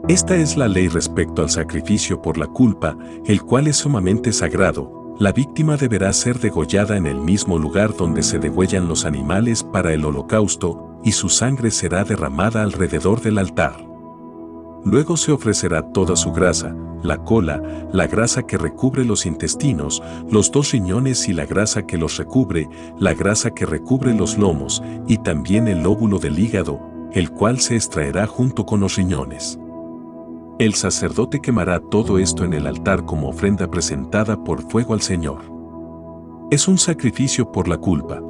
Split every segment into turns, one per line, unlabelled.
Esta es la ley respecto al sacrificio por la culpa, el cual es sumamente sagrado. La víctima deberá ser degollada en el mismo lugar donde se degüellan los animales para el holocausto, y su sangre será derramada alrededor del altar. Luego se ofrecerá toda su grasa, la cola, la grasa que recubre los intestinos, los 2 riñones y la grasa que los recubre, la grasa que recubre los lomos, y también el lóbulo del hígado, el cual se extraerá junto con los riñones. El sacerdote quemará todo esto en el altar como ofrenda presentada por fuego al Señor. Es un sacrificio por la culpa.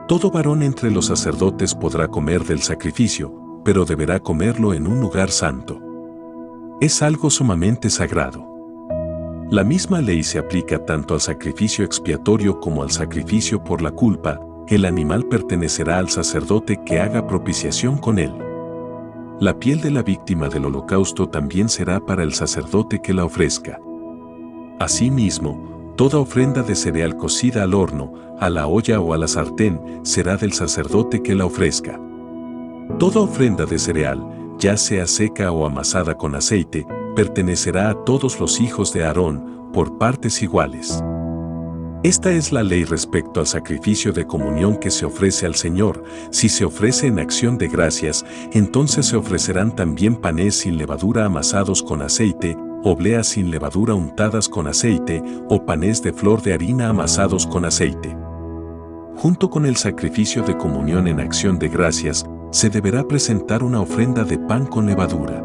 Todo varón entre los sacerdotes podrá comer del sacrificio, pero deberá comerlo en un lugar santo. Es algo sumamente sagrado. La misma ley se aplica tanto al sacrificio expiatorio como al sacrificio por la culpa. El animal pertenecerá al sacerdote que haga propiciación con él. La piel de la víctima del holocausto también será para el sacerdote que la ofrezca. Asimismo, toda ofrenda de cereal cocida al horno, a la olla o a la sartén, será del sacerdote que la ofrezca. Toda ofrenda de cereal, ya sea seca o amasada con aceite, pertenecerá a todos los hijos de Aarón, por partes iguales. Esta es la ley respecto al sacrificio de comunión que se ofrece al Señor. Si se ofrece en acción de gracias, entonces se ofrecerán también panes sin levadura amasados con aceite, obleas sin levadura untadas con aceite, o panes de flor de harina amasados con aceite. Junto con el sacrificio de comunión en acción de gracias, se deberá presentar una ofrenda de pan con levadura.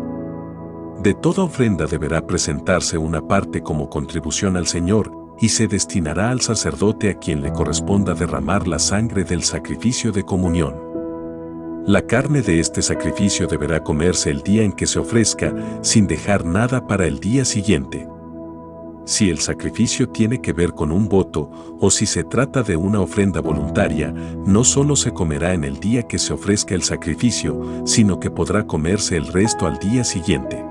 De toda ofrenda deberá presentarse una parte como contribución al Señor, y se destinará al sacerdote a quien le corresponda derramar la sangre del sacrificio de comunión. La carne de este sacrificio deberá comerse el día en que se ofrezca, sin dejar nada para el día siguiente. Si el sacrificio tiene que ver con un voto, o si se trata de una ofrenda voluntaria, no solo se comerá en el día que se ofrezca el sacrificio, sino que podrá comerse el resto al día siguiente.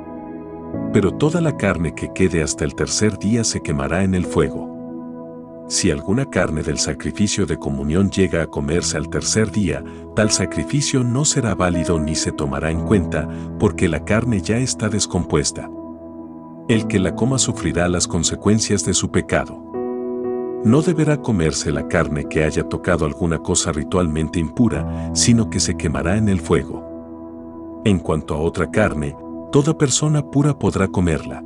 Pero toda la carne que quede hasta el tercer día se quemará en el fuego. Si alguna carne del sacrificio de comunión llega a comerse al tercer día, tal sacrificio no será válido ni se tomará en cuenta, porque la carne ya está descompuesta. El que la coma sufrirá las consecuencias de su pecado. No deberá comerse la carne que haya tocado alguna cosa ritualmente impura, sino que se quemará en el fuego. En cuanto a otra carne, toda persona pura podrá comerla.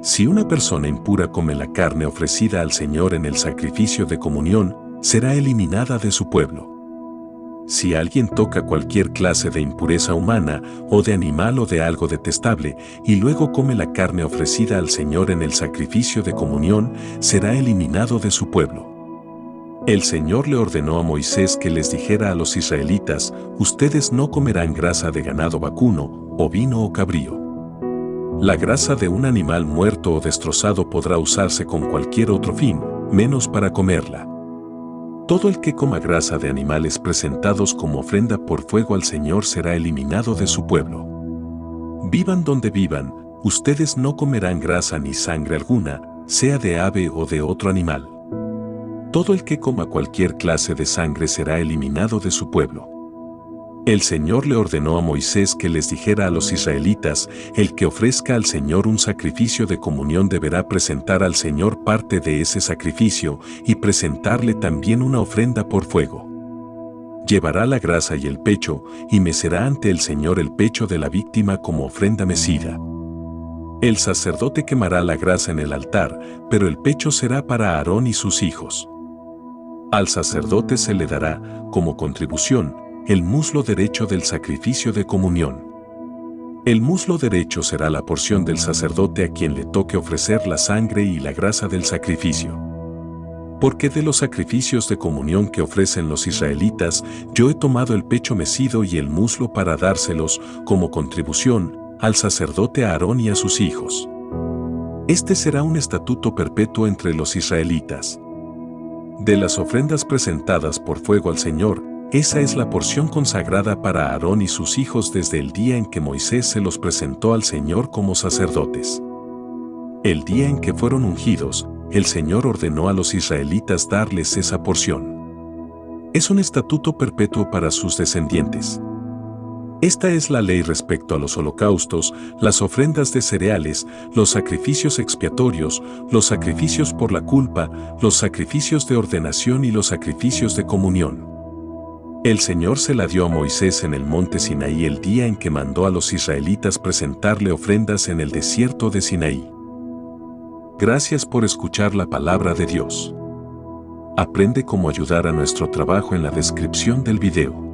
Si una persona impura come la carne ofrecida al Señor en el sacrificio de comunión, será eliminada de su pueblo. Si alguien toca cualquier clase de impureza humana, o de animal o de algo detestable, y luego come la carne ofrecida al Señor en el sacrificio de comunión, será eliminado de su pueblo. El Señor le ordenó a Moisés que les dijera a los israelitas: ustedes no comerán grasa de ganado vacuno, ovino o cabrío. La grasa de un animal muerto o destrozado podrá usarse con cualquier otro fin, menos para comerla. Todo el que coma grasa de animales presentados como ofrenda por fuego al Señor será eliminado de su pueblo. Vivan donde vivan, ustedes no comerán grasa ni sangre alguna, sea de ave o de otro animal. Todo el que coma cualquier clase de sangre será eliminado de su pueblo. El Señor le ordenó a Moisés que les dijera a los israelitas: el que ofrezca al Señor un sacrificio de comunión deberá presentar al Señor parte de ese sacrificio y presentarle también una ofrenda por fuego. Llevará la grasa y el pecho, y mecerá ante el Señor el pecho de la víctima como ofrenda mecida. El sacerdote quemará la grasa en el altar, pero el pecho será para Aarón y sus hijos. Al sacerdote se le dará, como contribución, el muslo derecho del sacrificio de comunión. El muslo derecho será la porción del sacerdote a quien le toque ofrecer la sangre y la grasa del sacrificio. Porque de los sacrificios de comunión que ofrecen los israelitas, yo he tomado el pecho mecido y el muslo para dárselos, como contribución, al sacerdote Aarón y a sus hijos. Este será un estatuto perpetuo entre los israelitas. De las ofrendas presentadas por fuego al Señor, esa es la porción consagrada para Aarón y sus hijos desde el día en que Moisés se los presentó al Señor como sacerdotes. El día en que fueron ungidos, el Señor ordenó a los israelitas darles esa porción. Es un estatuto perpetuo para sus descendientes. Esta es la ley respecto a los holocaustos, las ofrendas de cereales, los sacrificios expiatorios, los sacrificios por la culpa, los sacrificios de ordenación y los sacrificios de comunión. El Señor se la dio a Moisés en el monte Sinaí el día en que mandó a los israelitas presentarle ofrendas en el desierto de Sinaí. Gracias por escuchar la palabra de Dios. Aprende cómo ayudar a nuestro trabajo en la descripción del video.